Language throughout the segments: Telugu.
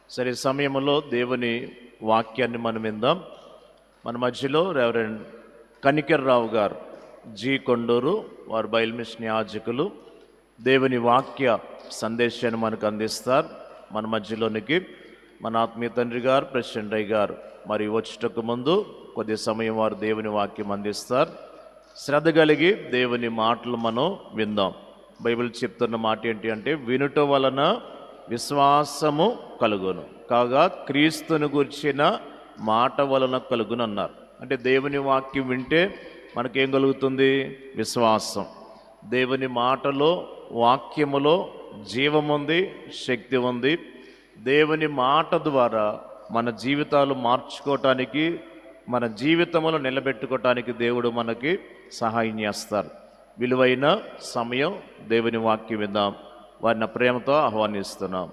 సరే, సమయంలో దేవుని వాక్యాన్ని మనం విందాం. మన మధ్యలో రెవరెండ్ కనికర్రావు గారు, జీ కొండూరు, వారు బైబిల్ మిషన్ యాజకులు, దేవుని వాక్య సందేశాన్ని మనకు అందిస్తారు. మన మధ్యలోనికి మన ఆత్మీయ తండ్రి గారు, ప్రెసిడెంట్ రై గారు మరి వచ్చేటకు ముందు కొద్ది సమయం వారు దేవుని వాక్యం అందిస్తారు. శ్రద్ధ కలిగి దేవుని మాటలు మనం విందాం. బైబిల్ చెప్తున్న మాట ఏంటి అంటే, వినుట వలన విశ్వాసము కలుగును, కాగా క్రీస్తుని గురించిన మాట వలన కలుగును అన్నారు. అంటే దేవుని వాక్యం వింటే మనకేం కలుగుతుంది? విశ్వాసం. దేవుని మాటలో, వాక్యములో జీవం ఉంది, శక్తి ఉంది. దేవుని మాట ద్వారా మన జీవితాలు మార్చుకోవటానికి, మన జీవితంలో నిలబెట్టుకోవటానికి దేవుడు మనకి సహాయం చేస్తారు. విలువైన సమయం దేవుని వాక్యం విందాం. వారిని ప్రేమతో ఆహ్వానిస్తున్నాం.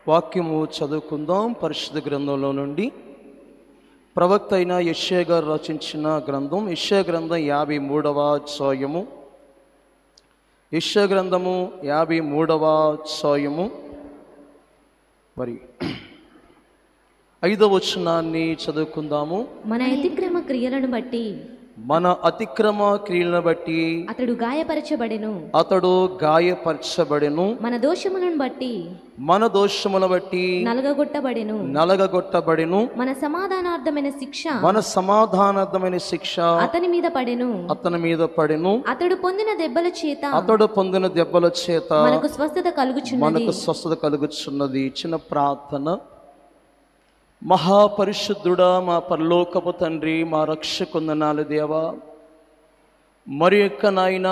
వాక్యము చదువుకుందాం. పరిశుద్ధ గ్రంథంలో నుండి ప్రవక్త అయిన యెషయా గారు రచించిన గ్రంథం, యెషయా గ్రంథం 53వ అధ్యాయము. యెషయా గ్రంథము 53వ అధ్యాయము మరి 5వ వచనాన్ని చదువుకుందాము. మన అతిక్రమ క్రియలను బట్టి అతడు గాయపరచబడెను, మన దోషములను బట్టి నలగగొట్టబడెను, మన సమాధానార్థమైన శిక్ష అతని మీద పడెను. అతడు పొందిన దెబ్బల చేత మనకు స్వస్థత కలుగుచున్నది. చిన్న ప్రార్థన. మహాపరిశుద్ధుడా, మా పరలోకపు తండ్రి, మా రక్షకుందనాలు దేవా, మరి యొక్క నాయన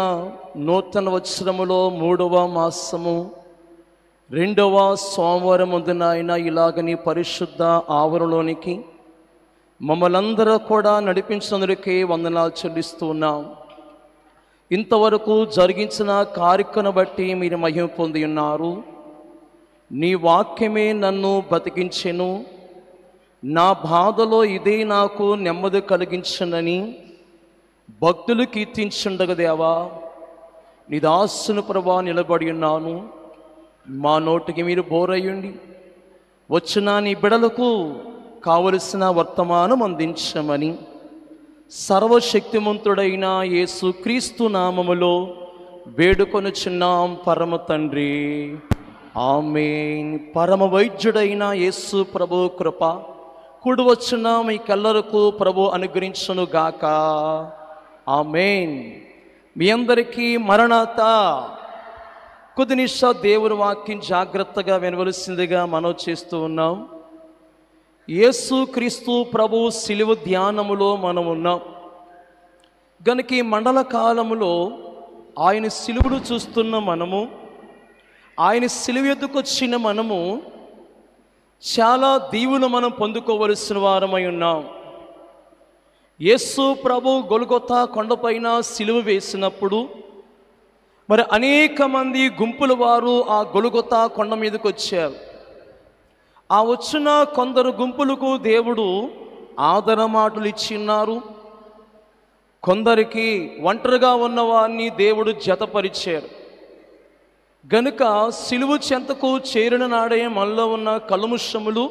నూతన వత్సరములో 3వ మాసము 2వ సోమవారం ముందు నాయన ఇలాగని పరిశుద్ధ ఆవరణలోనికి మమ్మల్ందరూ కూడా నడిపించినందుకే వందనాలు చెల్లిస్తూ ఉన్నాం. ఇంతవరకు జరిగించిన కార్యక్రమం బట్టి మీరు మహిమ పొంది ఉన్నారు. నీ వాక్యమే నన్ను బతికించెను, నా బాధలో ఇదే నాకు నెమ్మది కలిగించనని భక్తులు కీర్తించుండగా దేవా, నీ దాసుని ప్రభా నిలబడి ఉన్నాను. మా నోటికి మీరు బోరయ్యండి. వచ్చిన నీ బిడలకు కావలసిన వర్తమానం అందించమని సర్వశక్తిమంతుడైన యేసు క్రీస్తు నామములో వేడుకొనుచున్నాం పరమ తండ్రి, ఆమేన్. పరమ వైద్యుడైన యేసు ప్రభు కృప కూడి వచ్చిన మీకెల్లరకు ప్రభు అనుగ్రహించును గాక. ఆమేన్. మీ అందరికీ మరణాత. కొద్ది నిమిషాలు దేవుని వాక్యం జాగ్రత్తగా వినవలసిందిగా మనవి చేస్తూ ఉన్నాం. యేసు క్రీస్తు ప్రభు శిలువ ధ్యానములో మనం ఉన్నాం గనుక ఈ మండల కాలములో ఆయన శిలువను చూస్తున్న మనము, ఆయన శిలువ ఎద్దుకు వచ్చిన మనము చాలా దీవులు మనం పొందుకోవలసిన వారమై ఉన్నాం. యేసు ప్రభు గొల్గొతా కొండపైన సిలువ వేసినప్పుడు మరి అనేక మంది గుంపుల వారు ఆ గొల్గొతా కొండ మీదకి వచ్చారు. ఆ వచ్చిన కొందరు గుంపులకు దేవుడు ఆదర మాటలు ఇచ్చిన్నారు. కొందరికి ఒంటరిగా ఉన్న వారిని దేవుడు జతపరిచారు. గనుక సిలువ చెంతకు చేరిన నాడే మనలో ఉన్న కల్ముషములు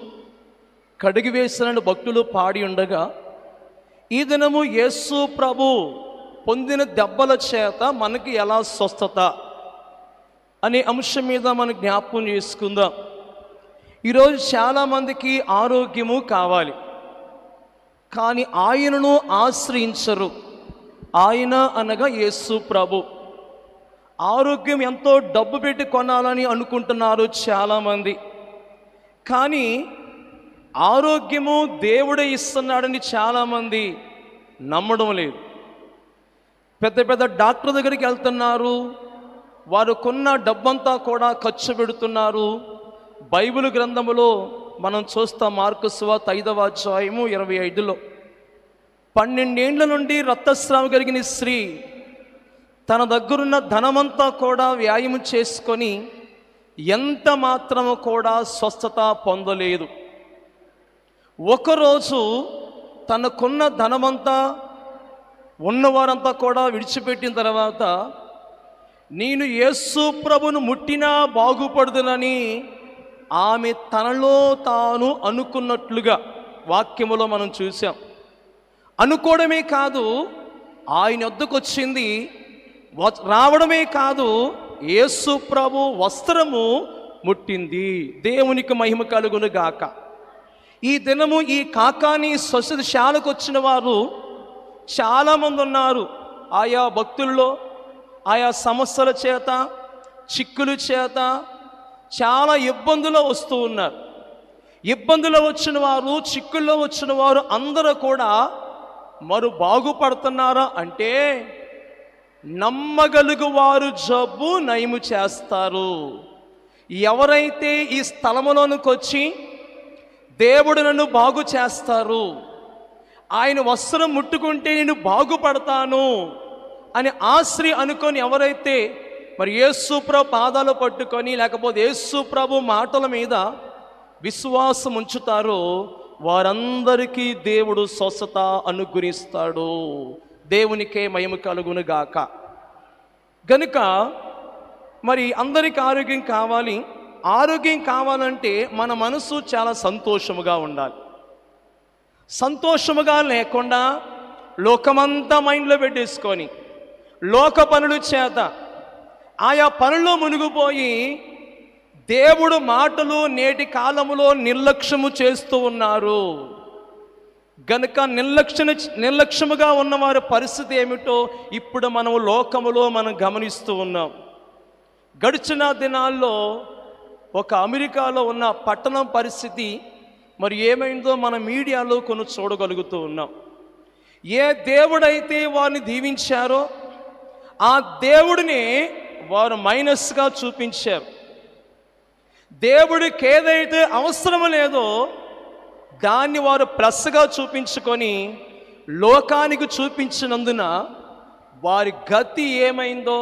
కడిగివేసిన భక్తులు పాడి ఉండగా, ఈ దినము యేసు ప్రభు పొందిన దెబ్బల చేత మనకి ఎలా స్వస్థత అనే అంశం మీద మనం జ్ఞాపకం చేసుకుందాం. ఈరోజు చాలామందికి ఆరోగ్యము కావాలి, కానీ ఆయనను ఆశ్రయించరు. ఆయన అనగా యేసు ప్రభు. ఆరోగ్యం ఎంతో డబ్బు పెట్టి కొనాలని అనుకుంటున్నారు చాలామంది, కానీ ఆరోగ్యము దేవుడే ఇస్తున్నాడని చాలామంది నమ్మడం లేదు. పెద్ద పెద్ద డాక్టర్ దగ్గరికి వెళ్తున్నారు, వారు కొన్న డబ్బంతా కూడా ఖర్చు పెడుతున్నారు. బైబిల్ గ్రంథములో మనం చూస్తాం, మార్కు సువార్త 5వ అధ్యాయము 25లో 12 ఏండ్ల నుండి రక్తస్రావం కలిగిన స్త్రీ తన దగ్గరున్న ధనమంతా కూడా వ్యాయామం చేసుకొని ఎంత మాత్రము కూడా స్వస్థత పొందలేదు. ఒకరోజు తనకున్న ధనమంతా ఉన్నవారంతా కూడా విడిచిపెట్టిన తర్వాత నేను యేసు ప్రభును ముట్టినా బాగుపడుదునని ఆమె తనలో తాను అనుకున్నట్లుగా వాక్యములో మనం చూసాం. అనుకోవడమే కాదు, ఆయన వద్దకు వచ్చింది, రావడమే కాదు, యేసు ప్రభు వస్త్రము ముట్టింది. దేవునికి మహిమ కలుగును గాక. ఈ దినము ఈ కాకాని స్వస్థశాలకు వచ్చిన వారు చాలామంది ఉన్నారు. ఆయా భక్తుల్లో ఆయా సమస్యల చేత, చిక్కుల చేత చాలా ఇబ్బందులు వస్తూ ఉన్నారు. ఇబ్బందులు వచ్చిన వారు, చిక్కుల్లో వచ్చిన వారు అందరూ కూడా మరి బాగుపడుతున్నారా అంటే నమ్మగలుగు వారు జబ్బు నయము చేస్తారు. ఎవరైతే ఈ స్థలములోనికి వచ్చి దేవుడు నన్ను బాగు చేస్తారు, ఆయన వస్త్రం ముట్టుకుంటే నేను బాగుపడతాను అని ఆశ్రయ అనుకొని ఎవరైతే మరి యేసు ప్రభు పాదాలు పట్టుకొని లేకపోతే యేసు ప్రభు మాటల మీద విశ్వాసం ఉంచుతారో వారందరికీ దేవుడు స్వస్థత అనుగ్రహిస్తాడు. దేవునికే మహిమ కలుగును గాక. గనుక మరి అందరికీ ఆరోగ్యం కావాలి. ఆరోగ్యం కావాలంటే మన మనసు చాలా సంతోషముగా ఉండాలి. సంతోషముగా లేకుండా లోకమంతా మైండ్లో పెట్టేసుకొని లోక పనుల చేత ఆయా పనుల్లో మునిగిపోయి దేవుడు మాటలు నేటి కాలములో నిర్లక్ష్యము చేస్తూ ఉన్నారు. గనుక నిర్లక్ష్యముగా ఉన్నవారి పరిస్థితి ఏమిటో ఇప్పుడు మనం లోకములో మనం గమనిస్తూ ఉన్నాం. గడిచిన దినాల్లో ఒక అమెరికాలో ఉన్న పట్టణం పరిస్థితి మరి ఏమైందో మన మీడియాలో కొన్ని చూడగలుగుతూ ఉన్నాం. ఏ దేవుడైతే వారిని దీవించారో ఆ దేవుడిని వారు మైనస్గా చూపించారు. దేవుడికి ఏదైతే అవసరం లేదో దాన్ని వారు ప్లస్గా చూపించుకొని లోకానికి చూపించినందున వారి గతి ఏమైందో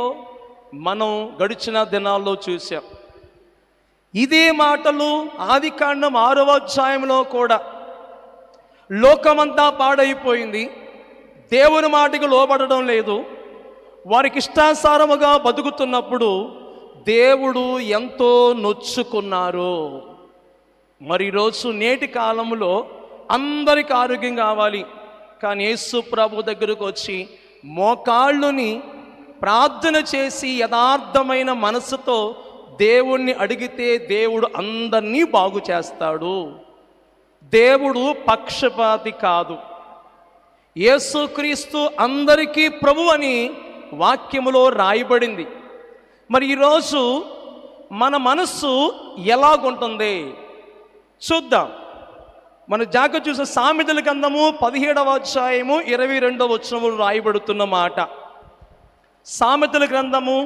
మనం గడిచిన దినాల్లో చూసాం. ఇదే మాటలు ఆదికాండం 6వ అధ్యాయంలో కూడా లోకమంతా పాడైపోయింది, దేవుని మాటకు లోబడడం లేదు, వారికి ఇష్టానుసారముగా బతుకుతున్నప్పుడు దేవుడు ఎంతో నొచ్చుకున్నారు. మరి ఈరోజు నేటి కాలంలో అందరికి ఆరోగ్యం కావాలి, కానీ యేసు ప్రభు దగ్గరకు వచ్చి మోకాళ్ళుని ప్రార్థన చేసి యథార్థమైన మనసుతో దేవుణ్ణి అడిగితే దేవుడు అందరినీ బాగు చేస్తాడు. దేవుడు పక్షపాతి కాదు. యేసుక్రీస్తు అందరికీ ప్రభు అని వాక్యములో రాయబడింది. మరి ఈరోజు మన మనస్సు ఎలాగుంటుంది చూద్దాం. మన జాగ్రత్త చూసే సామెతల గ్రంథము 17వ అధ్యాయము 22వ వచనములు రాయబడుతున్న మాట. సామెతల గ్రంథము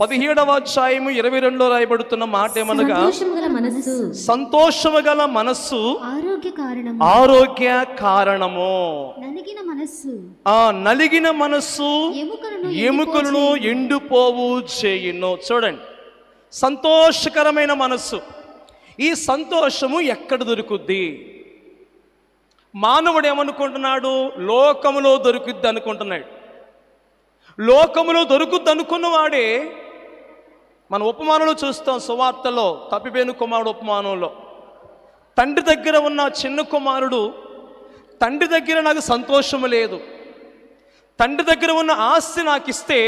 17వ అధ్యాయము 22లో రాయబడుతున్న మాట ఏమనగా, సంతోషము గల మనస్సు ఆరోగ్య కారణము, నలిగిన మనస్సు ఎముకలను ఎండిపోవు చేయును. చూడండి, సంతోషకరమైన మనస్సు. ఈ సంతోషము ఎక్కడ దొరుకుద్ది? మానవుడు ఏమనుకుంటున్నాడు? లోకములో దొరుకుద్ది అనుకుంటున్నాడు. లోకములో దొరుకుద్ది అనుకున్నవాడే మన ఉపమానంలో చూస్తాం. సువార్తలో తప్పిపోయిన కుమారుడు ఉపమానంలో తండ్రి దగ్గర ఉన్న చిన్న కుమారుడు, తండ్రి దగ్గర నాకు సంతోషము లేదు, తండ్రి దగ్గర ఉన్న ఆస్తి నాకు ఇస్తే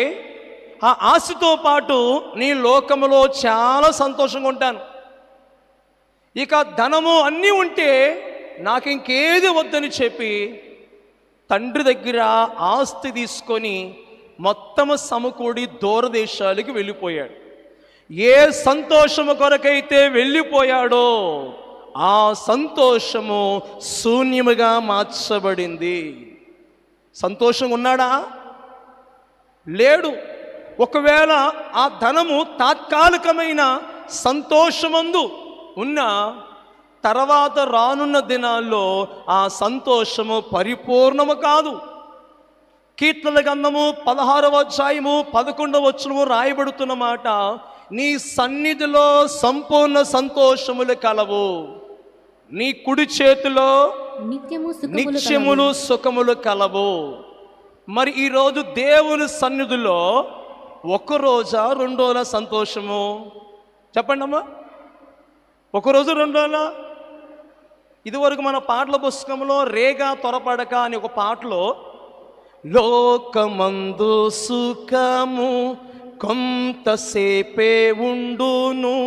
ఆ ఆస్తితో పాటు నీ లోకములో చాలా సంతోషంగా ఉంటాను, ఇక ధనము అన్నీ ఉంటే నాకు ఇంకేది వద్దని చెప్పి తండ్రి దగ్గర ఆస్తి తీసుకొని మొత్తము సమకూడి దూరదేశాలకు వెళ్ళిపోయాడు. ఏ సంతోషము కొరకైతే వెళ్ళిపోయాడో ఆ సంతోషము శూన్యముగా మార్చబడింది. సంతోషంగా ఉన్నాడా? లేడు. ఒకవేళ ఆ ధనము తాత్కాలికమైన సంతోషమందు ఉన్నా తర్వాత రానున్న దినాల్లో ఆ సంతోషము పరిపూర్ణము కాదు. కీర్తనల గ్రంథము 16వ అధ్యాయము 11వ వచనము రాయబడుతున్న మాట, నీ సన్నిధిలో సంపూర్ణ సంతోషములు కలవు, నీ కుడి చేతిలో నిత్యములు సుఖములు కలవు. మరి ఈరోజు దేవుని సన్నిధిలో ఒక రోజా 2 రోజుల సంతోషము? చెప్పండి అమ్మా, ఒకరోజు 2 రోజుల? ఇదివరకు మన పాటల పుస్తకంలో రేగా త్వరపడక అని ఒక పాటలో, లోకమందు సుఖము కొంతసేపే ఉండును,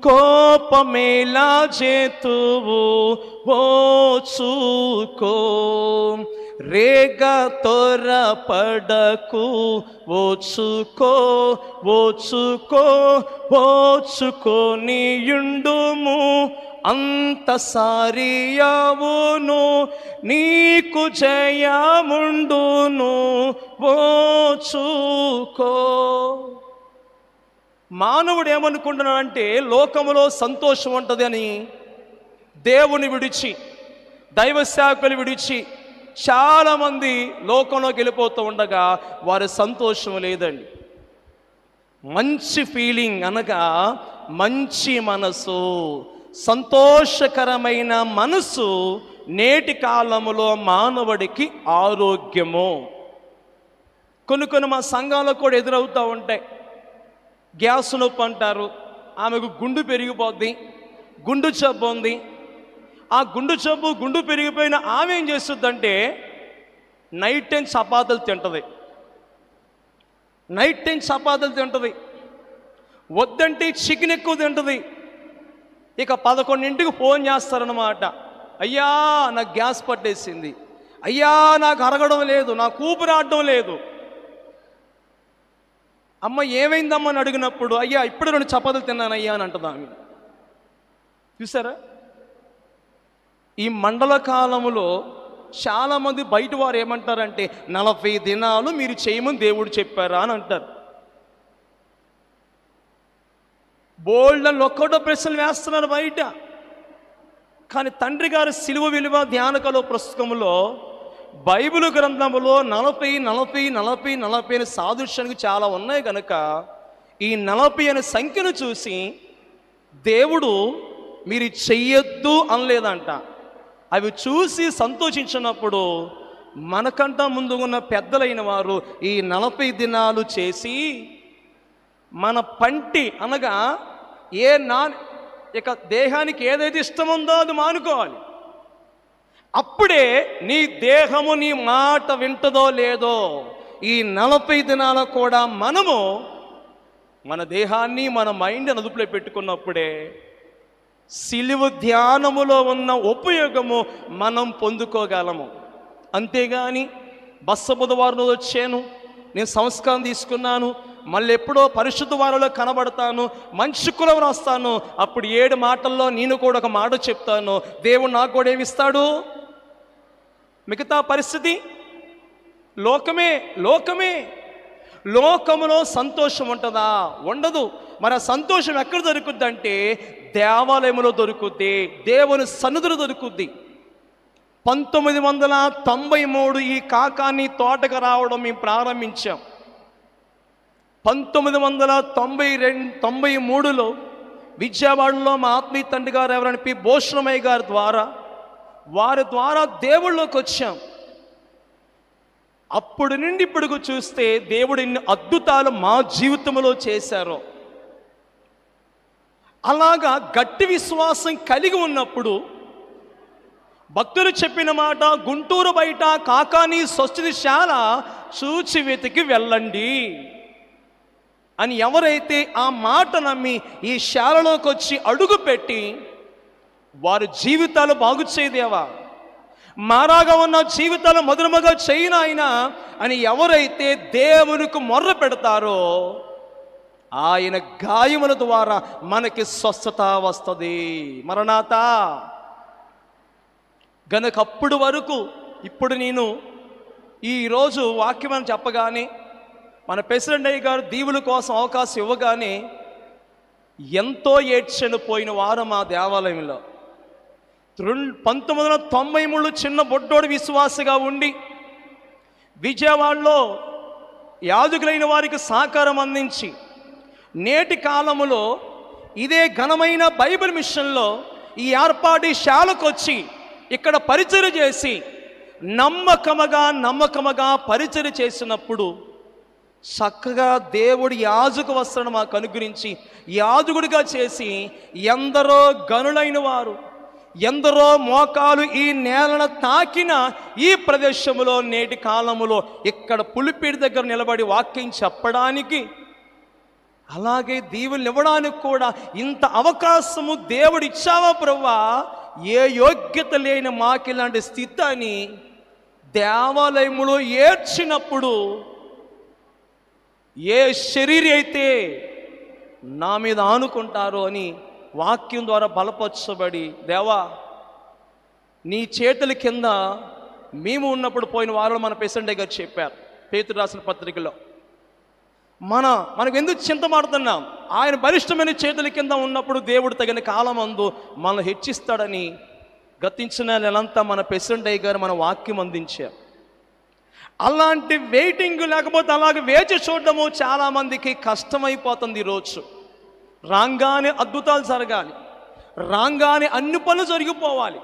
కోపమేలా చేతువు ఓచుకో, రేగా త్వరపడకు ఓచుకో ఓచుకో ఓచుకోనియుండుము, అంత సారియావును నీకు జయముండును ఓచుకో. మానవుడు ఏమనుకుంటున్నాడంటే లోకములో సంతోషం ఉంటుంది అని దేవుని విడిచి, దైవ సేవకులు విడిచి చాలామంది లోకంలోకి వెళ్ళిపోతూ ఉండగా వారి సంతోషం లేదండి. మంచి ఫీలింగ్ అనగా మంచి మనసు, సంతోషకరమైన మనసు నేటి కాలములో మానవుడికి ఆరోగ్యము. కొన్ని మా సంఘాలకు కూడా ఎదురవుతూ ఉంటాయి. గ్యాస్ నొప్పి అంటారు, ఆమెకు గుండు పెరిగిపోద్ది, గుండు జబ్బు ఉంది. ఆ గుండు పెరిగిపోయిన ఆమె ఏం చేస్తుందంటే నైట్ టైం చపాతీలు తింటుంది, వద్దంటే చికెన్ ఎక్కువ తింటుంది. ఇక 11ంటికి ఫోన్ చేస్తారన్నమాట, అయ్యా నాకు గ్యాస్ పట్టేసింది, అయ్యా నాకు అరగడం లేదు, నాకు ఊపిరాడడం లేదు. అమ్మ ఏమైందమ్మా అని అడిగినప్పుడు, అయ్యా ఇప్పుడు 2 చపాతీలు తిన్నాను అయ్యా అని అంటుంది ఆమె. చూసారా, ఈ మండల కాలములో చాలామంది బయట వారు ఏమంటారంటే 40 దినాలు మీరు చేయమని దేవుడు చెప్పారా అని అంటారు. బోల్డ్ అని ఒక్కటో ప్రశ్నలు వేస్తున్నారు బయట. కానీ తండ్రి గారి సిలువ విలువ ధ్యానకలో పుస్తకంలో బైబిల్ గ్రంథములో 40 అనే సాదృశ్యానికి చాలా ఉన్నాయి కనుక ఈ 40 అనే సంఖ్యను చూసి దేవుడు మీరు చెయ్యొద్దు అనలేదంట. అవి చూసి సంతోషించినప్పుడు మనకంటా ముందు ఉన్న పెద్దలైన వారు ఈ 40 దినాలు చేసి మన పంటి అనగా ఇక దేహానికి ఏదైతే ఇష్టముందో అది మానుకోవాలి. అప్పుడే నీ దేహము నీ మాట వింటదో లేదో. ఈ 40 దినాలు కూడా మనము మన దేహాన్ని మన మైండ్ అదుపులో పెట్టుకున్నప్పుడే సిలువ ధ్యానములో ఉన్న ఉపయోగము మనం పొందుకోగలము. అంతేగాని బస్స బుధవారం వచ్చాను, నేను సంస్కారం తీసుకున్నాను, మళ్ళీ ఎప్పుడో పరిశుద్ధ వారంలో కనబడతాను, మంచి కులం రాస్తాను, అప్పుడు 7 మాటల్లో నేను కూడా ఒక మాట చెప్తాను, దేవుడు నాకు కూడా ఏమిస్తాడు? మిగతా పరిస్థితి లోకమే. లోకములో సంతోషం ఉంటుందా? ఉండదు. మరి ఆ సంతోషం ఎక్కడ దొరుకుద్ది అంటే దేవాలయంలో దొరుకుద్ది, దేవుని సన్నిధిలో దొరుకుద్ది. 1993 ఈ కాకాని తోటకు రావడం మేము ప్రారంభించాం. 1993లో విజయవాడలో మా ఆత్మీయ తండ్రి గారు ఎవరైనా పి భూషణమయ్య గారి వారి ద్వారా దేవుళ్ళలోకి వచ్చాం. అప్పుడు నుండి ఇప్పుడుకు చూస్తే దేవుడు ఇన్ని అద్భుతాలు మా జీవితంలో చేశారు. అలాగా గట్టి విశ్వాసం కలిగి ఉన్నప్పుడు భక్తులు చెప్పిన మాట, గుంటూరు బయట కాకాని స్వస్థితిశాల చూచి వెతికి వెళ్ళండి అని ఎవరైతే ఆ మాట నమ్మి ఈ శాలలోకి వచ్చి అడుగు పెట్టి వారి జీవితాలు బాగు చేయదేవా, మారాగా ఉన్న జీవితాలు మధురముగా చేయనాయన అని ఎవరైతే దేవునికి మొర్ర పెడతారో ఆయన గాయముల ద్వారా మనకి స్వస్థత వస్తుంది. మరణాత గనక అప్పుడు వరకు ఇప్పుడు నేను ఈరోజు వాక్యం అని చెప్పగానే మన ప్రెసిడెంట్ అయ్య గారు దీవుల కోసం అవకాశం ఇవ్వగానే ఎంతో ఏడ్చను పోయిన వారు మా దేవాలయంలో. 1993 చిన్న బొడ్డోడు విశ్వాసగా ఉండి విజయవాడలో యాజకులైన వారికి సహకారం అందించి నేటి కాలములో ఇదే ఘనమైన బైబిల్ మిషన్లో ఈ ఏర్పాటుశాలకు వచ్చి ఇక్కడ పరిచర్య చేసి నమ్మకముగా పరిచర్య చేసినప్పుడు చక్కగా దేవుడి యాజక వస్త్రాన్ని మాకు అనుగ్రహించి యాజకుడిగా చేసి ఎందరో గనులైన వారు, ఎందరో మోకాలు ఈ నేలను తాకిన ఈ ప్రదేశంలో నేటి కాలములో ఇక్కడ పులిపీడి దగ్గర నిలబడి వాక్యం చెప్పడానికి, అలాగే దీవులు ఇవ్వడానికి కూడా ఇంత అవకాశము దేవుడు ఇచ్చావా ప్రభువా, ఏ యోగ్యత లేని మాకు ఇలాంటి స్థితి అని దేవాలయములో ఏడ్చినప్పుడు, ఏ శరీరి అయితే నా మీద ఆనుకుంటారో అని వాక్యం ద్వారా బలపరచబడి, దేవా నీ చేతుల కింద మేము ఉన్నప్పుడు పోయిన వారంలో మన ప్రెసిడెంట్ గారు చెప్పారు పేతురు రాసిన పత్రికలో, మనకు ఎందుకు చింతమాడుతున్నాం, ఆయన బలిష్టమైన చేతుల కింద ఉన్నప్పుడు దేవుడు తగిన కాలమందు మనల్ని హెచ్చిస్తాడని గతించిన నెలంతా మన ప్రెసిడెంట్ అయ్య గారు మన వాక్యం అందించారు. అలాంటి వెయిటింగ్ లేకపోతే అలాగే వేచి చూడడము చాలామందికి కష్టమైపోతుంది. ఈరోజు రాగానే అద్భుతాలు జరగాలి, రాగానే అన్ని పనులు జరిగిపోవాలి.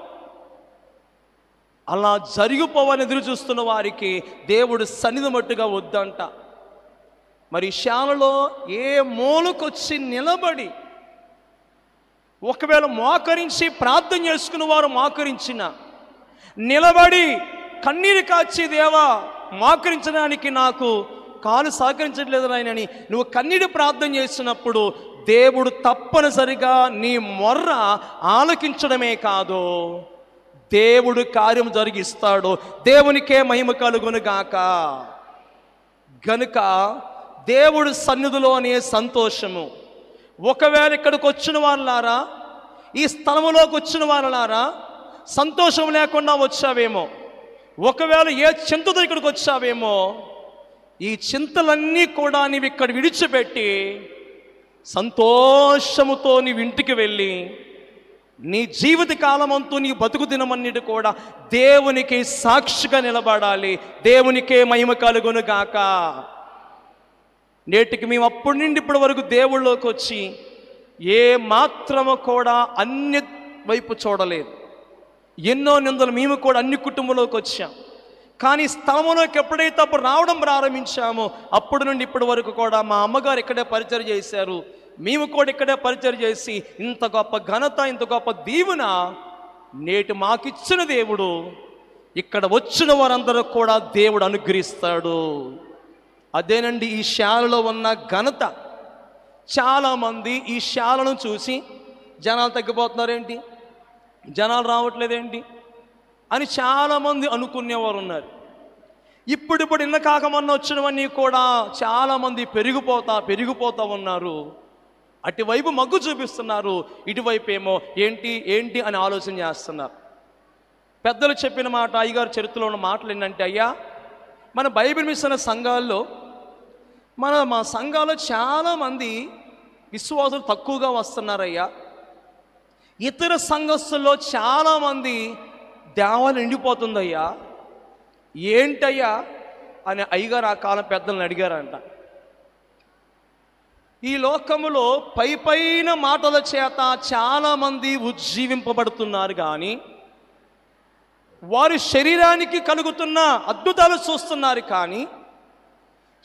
అలా జరిగిపోవాలని ఎదురు చూస్తున్న వారికి దేవుడు సన్నిధి మట్టుగా వద్దంట. మరి శాలలో ఏ మూలకొచ్చి నిలబడి ఒకవేళ మోకరించి ప్రార్థన చేసుకున్న వారు మోకరించిన, నిలబడి కన్నీరు కాచి దేవా మోకరించడానికి నాకు కాలు సహకరించట్లేదు నాయనని నువ్వు కన్నీరు ప్రార్థన చేసినప్పుడు దేవుడు తప్పనిసరిగా నీ మొర్ర ఆలకించడమే కాదు, దేవుడు కార్యం జరిగిస్తాడు. దేవునికే మహిమ కలుగును గాక. గనుక దేవుడు సన్నిధిలో అనే సంతోషము, ఒకవేళ ఇక్కడికి వచ్చిన వాళ్ళారా, ఈ స్థలములోకి వచ్చిన వాళ్ళారా సంతోషం లేకుండా వచ్చావేమో, ఒకవేళ ఏ చింతతో ఇక్కడికి వచ్చావేమో, ఈ చింతలన్నీ కూడా నీవు ఇక్కడ విడిచిపెట్టి సంతోషముతో నీవు ఇంటికి వెళ్ళి నీ జీవిత కాలమంతా నీ బతుకు దినమన్నిటి కూడా దేవునికి సాక్షిగా నిలబడాలి. దేవునికే మహిమ కలుగును గాక. నేటికి మేము అప్పటి నుండి ఇప్పటి వరకు దేవుళ్ళలోకి వచ్చి ఏ మాత్రము కూడా అన్ని వైపు చూడలేదు. ఎన్నో నిందలు మేము కూడా అన్ని కుటుంబంలోకి వచ్చాం. కానీ స్థలంలోకి ఎప్పుడైతే అప్పుడు రావడం ప్రారంభించామో అప్పటి నుండి ఇప్పటి వరకు కూడా మా అమ్మగారు ఇక్కడే పరిచయం చేశారు, మేము కూడా ఇక్కడే పరిచయం చేసి ఇంత గొప్ప ఘనత, ఇంత గొప్ప దీవెన నేటి మాకిచ్చిన దేవుడు ఇక్కడ వచ్చిన వారందరూ కూడా దేవుడు అనుగ్రహిస్తాడు. అదేనండి ఈ శాలలో ఉన్న ఘనత. చాలామంది ఈ శాలను చూసి జనాలు తగ్గిపోతున్నారేంటి, జనాలు రావట్లేదేంటి అని చాలామంది అనుకునేవారు ఉన్నారు. ఇప్పుడు ఇన్న కాకమన్న వచ్చినవన్నీ కూడా చాలామంది పెరిగిపోతా ఉన్నారు. అటువైపు మగ్గు చూపిస్తున్నారు, ఇటువైపు ఏమో ఏంటి అని ఆలోచన చేస్తున్నారు. పెద్దలు చెప్పిన మాట, అయ్యగారు చరిత్రలో ఉన్న మాటలు ఏంటంటే, అయ్యా మన బైబిల్ మిషన్ సంఘాల్లో మా సంఘాల్లో చాలామంది విశ్వాసులు తక్కువగా వస్తున్నారయ్యా, ఇతర సంఘస్థుల్లో చాలామంది దేవాలయం నిండిపోతుందయ్యా, ఏంటయ్యా అని అయ్యగారు ఆ కాలం పెద్దలను అడిగారంట. ఈ లోకములో పైన మాటల చేత చాలామంది ఉజ్జీవింపబడుతున్నారు, కానీ వారి శరీరానికి కలుగుతున్న అద్భుతాలు చూస్తున్నారు, కానీ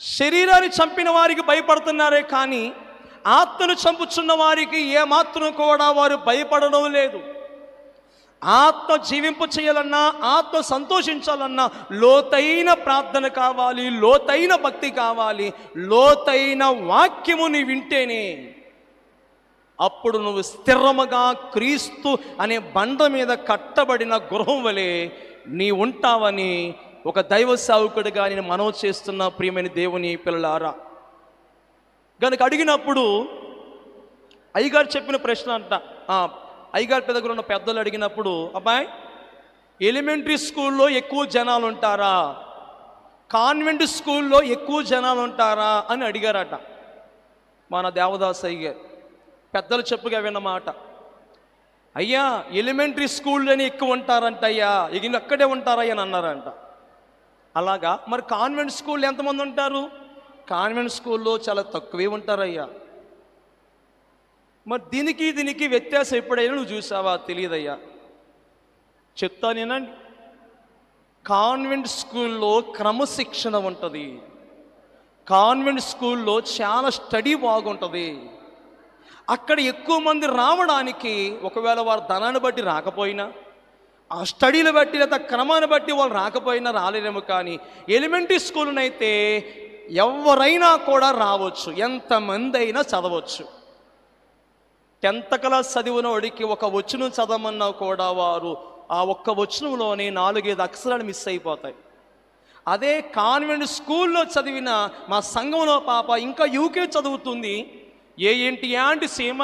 శరీరాన్ని చంపిన వారికి భయపడుతున్నారే కానీ ఆత్మను చంపుచున్న వారికి ఏమాత్రం కూడా వారు భయపడడం లేదు. ఆత్మ జీవింపు చేయాలన్నా, ఆత్మ సంతోషించాలన్నా లోతైన ప్రార్థన కావాలి, లోతైన భక్తి కావాలి, లోతైన వాక్యము నీ వింటేనే అప్పుడు నువ్వు స్థిరముగా క్రీస్తు అనే బండ మీద కట్టబడిన గృహం వలె నీ ఉంటావని ఒక దైవ సేవకుడిగా నేను మనవి చేస్తున్న ప్రియమైన దేవుని పిల్లలారా. కనుక అడిగినప్పుడు అయ్యగారు చెప్పిన ప్రశ్న అంట, అయ్యగారి దగ్గర ఉన్న పెద్దలు అడిగినప్పుడు, అబ్బాయి ఎలిమెంటరీ స్కూల్లో ఎక్కువ జనాలు ఉంటారా, కాన్వెంట్ స్కూల్లో ఎక్కువ జనాలు ఉంటారా అని అడిగారట మన దేవదాస్ అయ్య గారు. పెద్దలు చెప్పుగా విన్నమాట. అయ్యా ఎలిమెంటరీ స్కూల్లోనే ఎక్కువ ఉంటారంట అయ్యా, ఇక అక్కడే ఉంటారయ్యా అని అన్నారంట. అలాగా మరి కాన్వెంట్ స్కూల్ ఎంతమంది ఉంటారు? కాన్వెంట్ స్కూల్లో చాలా తక్కువే ఉంటారయ్యా. మరి దీనికి వ్యత్యాసం ఎప్పుడైనా నువ్వు చూసావా? తెలియదయ్యా. చెప్తానేనండి. కాన్వెంట్ స్కూల్లో క్రమశిక్షణ ఉంటుంది. కాన్వెంట్ స్కూల్లో చాలా స్టడీ బాగుంటుంది. అక్కడ ఎక్కువ మంది రావడానికి ఒకవేళ వారు ధనాన్ని బట్టి రాకపోయినా, ఆ స్టడీలు బట్టి లేదా క్రమాన్ని బట్టి వాళ్ళు రాకపోయినా రాలేరేమో. కానీ ఎలిమెంటరీ స్కూల్నైతే ఎవరైనా కూడా రావచ్చు, ఎంతమంది అయినా చదవచ్చు. 10th క్లాస్ చదివిన వాడికి ఒక వచనం చదవమన్నా కూడా వారు ఆ ఒక్క వచనంలోనే 4-5 అక్షరాలు మిస్ అయిపోతాయి. అదే కాన్వెంట్ స్కూల్లో చదివిన మా సంఘంలో పాప ఇంకా యూకే చదువుతుంది. ఏంటి యాంటి సీమ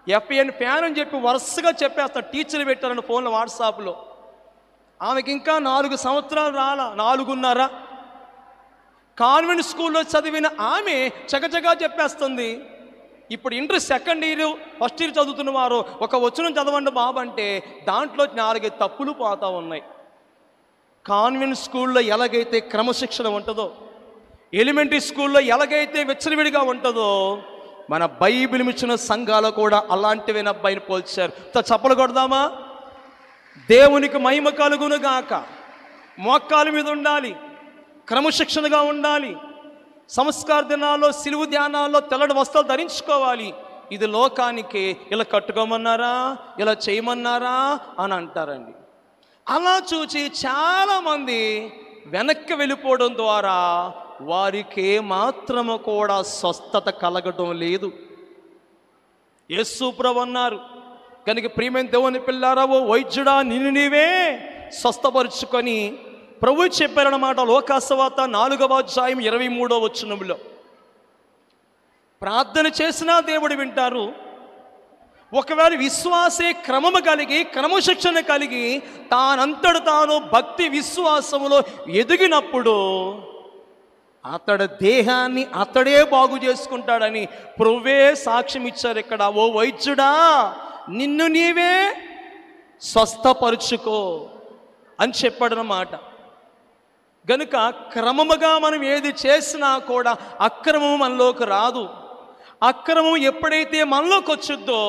ఎఫ్ఎన్ ఫ్యాన్ అని చెప్పి వరుసగా చెప్పేస్తాను. టీచర్లు పెట్టారని ఫోన్లో వాట్సాప్లో. ఆమెకి ఇంకా 4 సంవత్సరాలు రాలా, 4.5. కాన్వెంట్ స్కూల్లో చదివిన ఆమె చకచకా చెప్పేస్తుంది. ఇప్పుడు inter 2nd year 1st year చదువుతున్న వారు ఒక వచనం చదవండి బాబు అంటే దాంట్లో 4 తప్పులు పోతా ఉన్నాయి. కాన్వెంట్ స్కూల్లో ఎలాగైతే క్రమశిక్షణ ఉంటుందో, ఎలిమెంటరీ స్కూల్లో ఎలాగైతే విచ్చలవిడిగా ఉంటుందో, మన బైబిల్ ఇచ్చిన సంఘాలు కూడా అలాంటివి అబ్బాయిని పోల్చారు. చప్పలు కొడదామా? దేవునికి మహిమ కలుగును గాక. మోకాల మీద ఉండాలి, క్రమశిక్షణగా ఉండాలి. సంస్కార దినాల్లో సిలువు ధ్యానాల్లో తెల్లటి వస్త్రాలు ధరించుకోవాలి. ఇది లోకానికి ఇలా కట్టుకోమన్నారా, ఇలా చేయమన్నారా అని అంటారండి. అలా చూచి చాలామంది వెనక్కి వెళ్ళిపోవడం ద్వారా వారికి మాత్రము కూడా స్వస్థత కలగడం లేదు. యేసు ప్రభువు అన్నారు, కనుక ప్రియమైన దేవుని పిల్లారా, ఓ వైద్యుడా నిన్ను నీవే స్వస్థపరుచుకొని ప్రభు చెప్పారన్నమాట. లోకాసువార్త 4వ అధ్యాయం 23వ వచనంలో ప్రార్థన చేసినా దేవుడు వింటారు. ఒకవేళ విశ్వాసే క్రమము కలిగి క్రమశిక్షణ కలిగి తానంతట తాను భక్తి విశ్వాసములో ఎదిగినప్పుడు అతడి దేహాన్ని అతడే బాగు చేసుకుంటాడని ప్రభువే సాక్ష్యం ఇచ్చారు ఇక్కడ. ఓ వైద్యుడా నిన్ను నీవే స్వస్థపరుచుకో అని చెప్పాడన్నమాట. గనుక క్రమముగా మనం ఏది చేసినా కూడా అక్రమము మనలోకి రాదు. అక్రమం ఎప్పుడైతే మనలోకి వచ్చుద్దో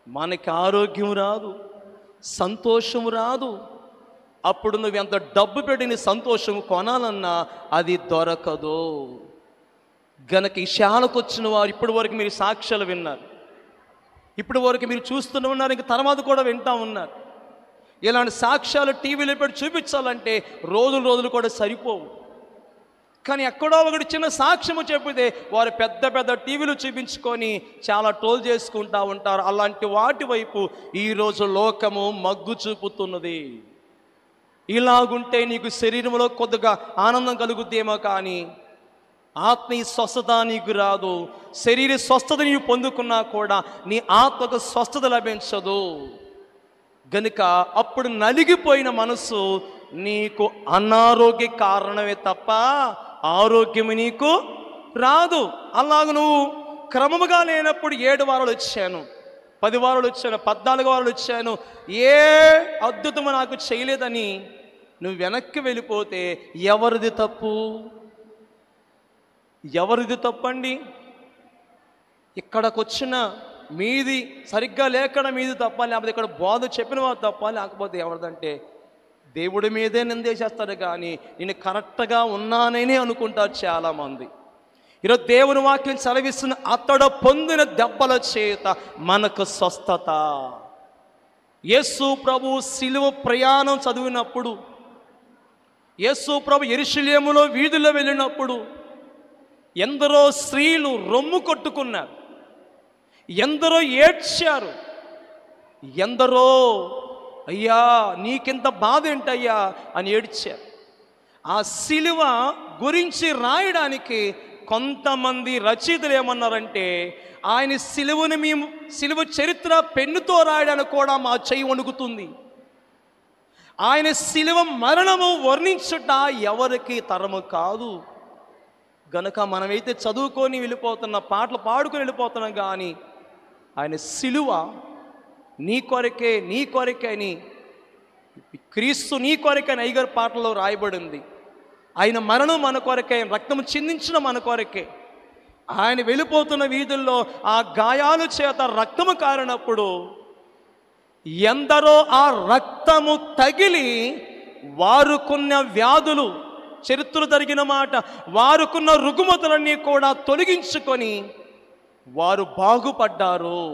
మనకి ఆరోగ్యం రాదు, సంతోషం రాదు. అప్పుడు నువ్వు ఎంత డబ్బు పెట్టిన సంతోషం కొనాలన్నా అది దొరకదు. గనక ఈ శాలకు వచ్చిన వారు ఇప్పటి వరకు మీరు సాక్ష్యాలు విన్నారు, ఇప్పటి వరకు మీరు చూస్తూనే ఉన్నారు, ఇంక తర్వాత కూడా వింటూ ఉన్నారు. ఇలాంటి సాక్ష్యాలు టీవీలో పెట్టి చూపించాలంటే రోజులు కూడా సరిపోవు. కానీ ఎక్కడో ఒకటి చిన్న సాక్ష్యము చెప్పితే వారు పెద్ద పెద్ద టీవీలు చూపించుకొని చాలా ట్రోల్ చేసుకుంటూ ఉంటారు. అలాంటి వాటి వైపు ఈరోజు లోకము మగ్గు చూపుతున్నది. ఇలాగుంటే నీకు శరీరంలో కొద్దిగా ఆనందం కలుగుద్దేమో కానీ ఆత్మీయ స్వస్థత నీకు రాదు. శరీర స్వస్థత నీవు పొందుకున్నా కూడా నీ ఆత్మకు స్వస్థత లభించదు. గనుక అప్పుడు నలిగిపోయిన మనసు నీకు అనారోగ్య కారణమే తప్ప ఆరోగ్యం నీకు రాదు. అలాగ నువ్వు క్రమముగా లేనప్పుడు 7 వారాలు వచ్చాను, 10 వారాలు వచ్చాను, 14 వారాలు వచ్చాను, ఏ అద్భుతము నాకు చేయలేదని నువ్వు వెనక్కి వెళ్ళిపోతే ఎవరిది తప్పు? ఎవరిది తప్పండి? ఇక్కడికి వచ్చిన మీది సరిగ్గా లేకుండా మీది తప్ప, లేకపోతే ఇక్కడ బోధ చెప్పిన వారు తప్ప, లేకపోతే ఎవరిదంటే దేవుడి మీదే నిందేసేస్తారు. కానీ నేను కరెక్ట్గా ఉన్నానని అనుకుంటారు చాలామంది. ఈరోజు దేవుని వాక్యం సెలవిస్తున్న అతడు పొందిన దెబ్బల చేత మనకు స్వస్థత. యేసు ప్రభు సిలువ ప్రయాణం చదివినప్పుడు, యేసు ప్రభు యెరూషలేములో వీధుల్లో వెళ్ళినప్పుడు ఎందరో స్త్రీలు రొమ్ము కొట్టుకున్నారు, ఎందరో ఏడ్చారు, ఎందరో అయ్యా నీకింత బాధ ఏంటయ్యా అని ఏడ్చారు. ఆ సిలువ గురించి రాయడానికి కొంతమంది రచయితలు ఏమన్నారంటే, ఆయన సిలువను మేము సిలువ చరిత్ర పెన్నుతో రాయడానికి కూడా మా చెయ్యి వణుకుతుంది. ఆయన సిలువ మరణము వర్ణించుట ఎవరికి తరము కాదు. గనుక మనమైతే చదువుకొని వెళ్ళిపోతున్న పాటలు పాడుకొని వెళ్ళిపోతున్నాం. కానీ ఆయన సిలువ నీ కొరకే నీ కొరకే అని, క్రీస్తు నీ కొరకే అని అయ్యగారి పాటలో రాయబడింది. ఆయన మరణం మన కొరకే, రక్తము చిందించిన మన కొరకే. ఆయన వెళ్ళిపోతున్న వీధుల్లో ఆ గాయాల చేత రక్తము కారినప్పుడు ఎందరో ఆ రక్తము తగిలి వారుకున్న వ్యాధులు, చరిత్ర జరిగిన మాట, వారుకున్న రుగ్మతలన్నీ కూడా తొలగించుకొని వారు బాగుపడ్డారు.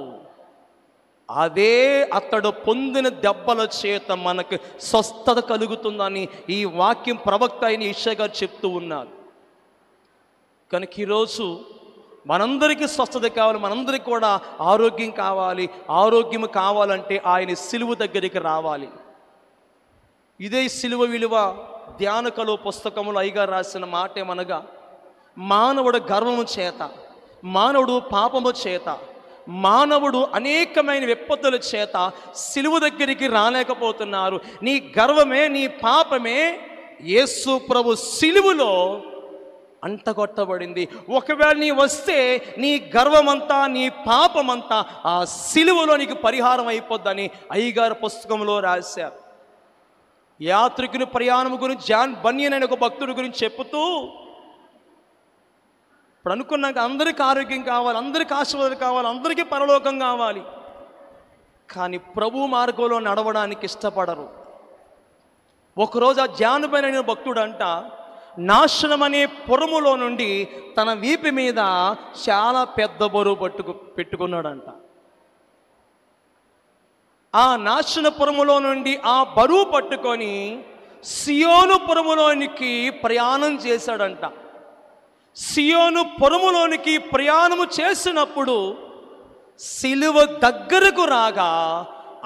అదే అతడు పొందిన దెబ్బల చేత మనకు స్వస్థత కలుగుతుందని ఈ వాక్యం ప్రవక్త అయిన యెషయా గారు చెప్తూ ఉన్నారు. కనుక ఈరోజు మనందరికీ స్వస్థత కావాలి, మనందరికీ కూడా ఆరోగ్యం కావాలి. ఆరోగ్యం కావాలంటే ఆయన సిలువ దగ్గరికి రావాలి. ఇదే సిలువ విలువ ధ్యానకలు పుస్తకములు అయ్యగారు రాసిన మాట ఏమనగా, మానవుడు గర్వము చేత, మానవుడు పాపము చేత, మానవుడు అనేకమైన విపత్తుల చేత సిలువ దగ్గరికి రాలేకపోతున్నారు. నీ గర్వమే, నీ పాపమే యేసు ప్రభు సిలువలో అంటగొట్టబడింది. ఒకవేళ నీ వస్తే నీ గర్వమంతా, నీ పాపమంతా ఆ సిలువలో నీకు పరిహారం అయిపోద్దని అయ్యగారు పుస్తకంలో రాశారు. యాత్రికుని ప్రయాణం గురించి జాన్ బన్యన్ అనే ఒక భక్తుడి గురించి చెప్పుతూ, ఇప్పుడు అనుకున్నాక అందరికీ ఆరోగ్యం కావాలి, అందరికీ ఆశీర్వాదం కావాలి, అందరికీ పరలోకం కావాలి, కానీ ప్రభు మార్గంలో నడవడానికి ఇష్టపడరు. ఒకరోజు ఆ జాన్ బన్యన్ అనే భక్తుడు అంట నాశనం అనే పురములో నుండి తన వీపు మీద చాలా పెద్ద బరువు పెట్టుకున్నాడంట. ఆ నాశనపురములో నుండి ఆ బరువు పట్టుకొని సియోను పురములోనికి ప్రయాణం చేశాడంట. సియోను పురములోనికి ప్రయాణము చేసినప్పుడు సిలువ దగ్గరకు రాగా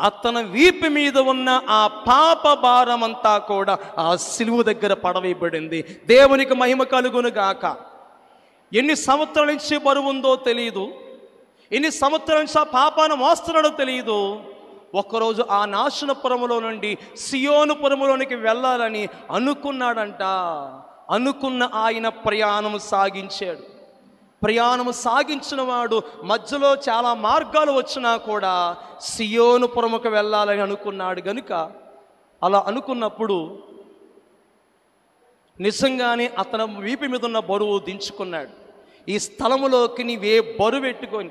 అతని వీపు మీద ఉన్న ఆ పాప భారమంతా కూడా ఆ సిలువ దగ్గర పడవేయబడింది. దేవునికి మహిమ కలుగును గాక. ఎన్ని సంవత్సరాల నుంచి బరువు ఉందో తెలియదు, ఎన్ని సంవత్సరాల నుంచి ఆ పాపాన్ని మోస్తున్నాడో తెలియదు. ఒకరోజు ఆ నాశనపురములో నుండి సియోనుపురములోనికి వెళ్ళాలని అనుకున్నాడంట. అనుకున్న ఆయన ప్రయాణం సాగించాడు. ప్రయాణం సాగించిన వాడు మధ్యలో చాలా మార్గాలు వచ్చినా కూడా సియోనుపురముకు వెళ్ళాలని అనుకున్నాడు. గనుక అలా అనుకున్నప్పుడు నిజంగానే అతను వీపు మీద ఉన్న బరువు దించుకున్నాడు. ఈ స్థలములోకి నీవే బరువు పెట్టుకొని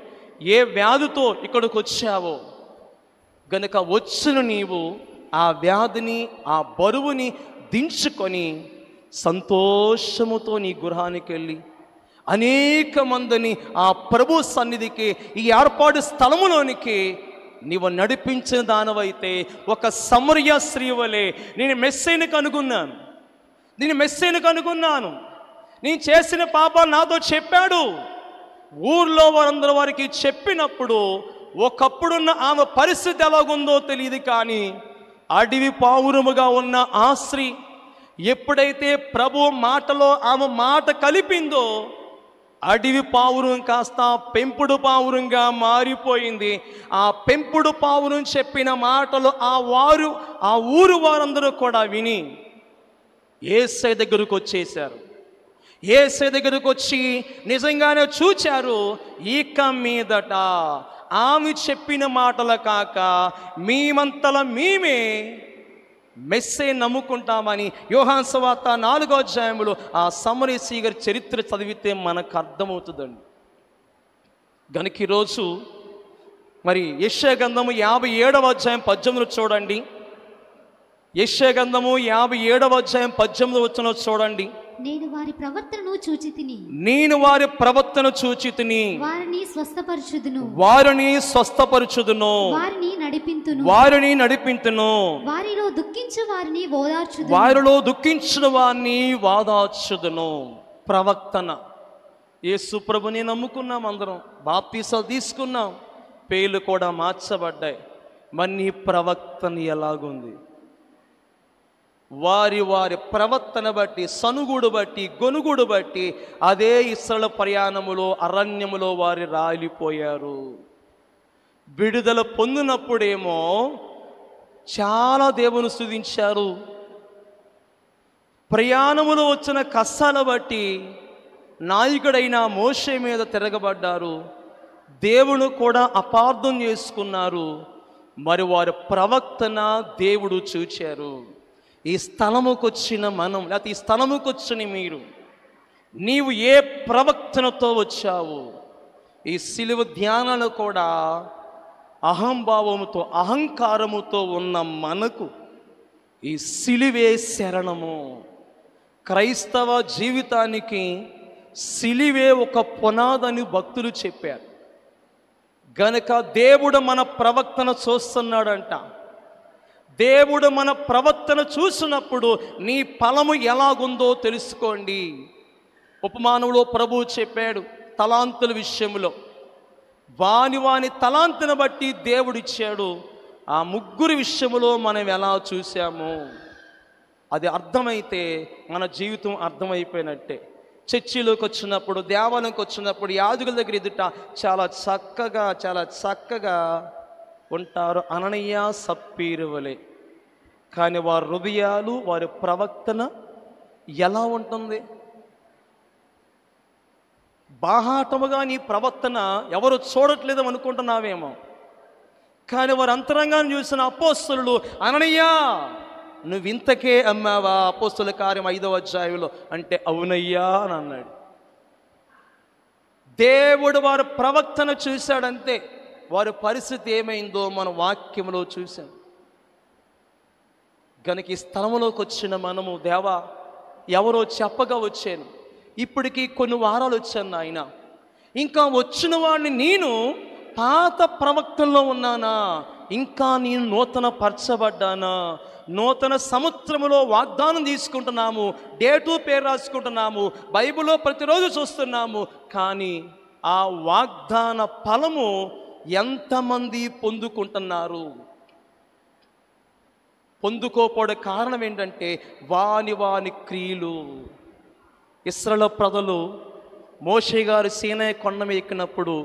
ఏ వ్యాధితో ఇక్కడికి వచ్చావో గనుక వచ్చిన నీవు ఆ వ్యాధిని, ఆ బరువుని దించుకొని సంతోషముతో నీ గృహానికి వెళ్ళి అనేక మందిని ఆ ప్రభు సన్నిధికి, ఈ ఏర్పాటు స్థలములోనికి నీవు నడిపించిన దానవైతే ఒక సమరయ స్త్రీ వలె నేను మెస్సీని కనుగొన్నాను, నేను చేసిన పాపాలు నాతో చెప్పాడు. ఊర్లో వారందరూ వారికి చెప్పినప్పుడు ఒకప్పుడున్న ఆమె పరిస్థితి ఎలాగుందో తెలియదు, కానీ అడవి పావురముగా ఉన్న ఆ స్త్రీ ఎప్పుడైతే ప్రభు మాటలో ఆమె మాట కలిపిందో అడవి పావురం కాస్త పెంపుడు పావురంగా మారిపోయింది. ఆ పెంపుడు పావురం చెప్పిన మాటలు ఆ ఊరు వారందరూ కూడా విని యేసయ్య దగ్గరకు వచ్చేశారు. యేసయ్య దగ్గరకు వచ్చి నిజంగానే చూచారు, ఇక మీదట ఆమె చెప్పిన మాటలు కాక మేమంతల మేమే మెస్సే నమ్ముకుంటామని యోహాను సువార్త 4వ అధ్యాయంలో ఆ సమరయ స్త్రీ గారి చరిత్ర చదివితే మనకు అర్థమవుతుందండి. గనుక ఈరోజు మరి యెషయా గ్రంథము 57వ అధ్యాయం 18 చూడండి. యెషయా గ్రంథము 57వ అధ్యాయం 18 వచనం చూడండి. నేను వారి ప్రవర్తనను చూచి తిని వారిని స్వస్థపరచుదును వారిని నడిపింతును వారిలో దుఃఖించిన వారిని ఓదార్చుదును. ప్రవర్తన. యేసు ప్రభుని నమ్ముకున్నాం, అందరం బాప్తీసాలు తీసుకున్నాం, పేర్లు కూడా మార్చబడ్డాయి. మరి నీ ప్రవర్తన ఎలాగుంది? వారి ప్రవర్తన బట్టి, సనుగుడు బట్టి, గొనుగుడు బట్టి అదే ఇశ్రాయేలు ప్రయాణములో అరణ్యములో వారు రాలిపోయారు. విడుదల పొందినప్పుడేమో చాలా దేవుని స్తుతించారు. ప్రయాణములో వచ్చిన కష్టాల బట్టి నాయకుడైన మోషే మీద తిరగబడ్డారు. దేవుని కూడా అపార్థం చేసుకున్నారు. మరి వారి ప్రవక్తన దేవుడు చూచారు. ఈ స్థలముకు వచ్చిన మనం, లేకపోతే ఈ స్థలముకు వచ్చిన మీరు, నీవు ఏ ప్రవక్తనతో వచ్చావు? ఈ సిలువ ధ్యానాలు కూడా అహంభావముతో, అహంకారముతో ఉన్న మనకు ఈ సిలువే శరణము. క్రైస్తవ జీవితానికి సిలువే ఒక పునాదని భక్తులు చెప్పారు. గనుక దేవుడు మన ప్రవక్తన చూస్తున్నాడంట. దేవుడు మన ప్రవర్తన చూసినప్పుడు నీ ఫలము ఎలాగుందో తెలుసుకోండి. ఉపమానంలో ప్రభువు చెప్పాడు తలాంతుల విషయంలో. వాని తలాంతును బట్టి దేవుడిచ్చాడు. ఆ ముగ్గురు విషయంలో మనం ఎలా చూసాము అది అర్థమైతే మన జీవితం అర్థమైపోయినట్టే. చర్చిలోకి వచ్చినప్పుడు, దేవాలయంకి వచ్చినప్పుడు, యాజకుల దగ్గర ఎదుట చాలా చక్కగా ఉంటారు, అననీయ సప్పీరు వలె. కానీ వారి హృదయాలు, వారి ప్రవర్తన ఎలా ఉంటుంది? బాహాటముగా నీ ప్రవర్తన ఎవరు చూడట్లేదు అనుకుంటున్నావేమో, కానీ వారి అంతరంగాన్ని చూసిన అపోస్తలులు, అననీయా నువ్వు ఇంతకే అమ్మావా? అపోస్తలుల కార్యం 5వ అధ్యాయంలో అంటే అవునయ్యా అని అన్నాడు. దేవుడు వారి ప్రవర్తన చూశాడంతే. వారి పరిస్థితి ఏమైందో మన వాక్యంలో చూసాం. గనుక ఈ స్థలంలోకి వచ్చిన మనము, దేవా ఎవరో చెప్పగా వచ్చాను, ఇప్పటికీ కొన్ని వారాలు వచ్చాను నాయన, ఇంకా వచ్చిన వాడిని నేను పాత ప్రవక్తల్లో ఉన్నానా? ఇంకా నేను నూతన పరచబడ్డానా? నూతన సముద్రములో వాగ్దానం తీసుకుంటున్నాము, డేటు పేరు రాసుకుంటున్నాము, బైబిల్లో ప్రతిరోజు చూస్తున్నాము, కానీ ఆ వాగ్దాన ఫలము ఎంతమంది పొందుకుంటున్నారు? పొందుకోపోవడం కారణం ఏంటంటే వాని క్రియలు. ఇశ్రాయేలు ప్రజలు మోషే గారు సీనాయి కొండ మీద ఎక్కినప్పుడు,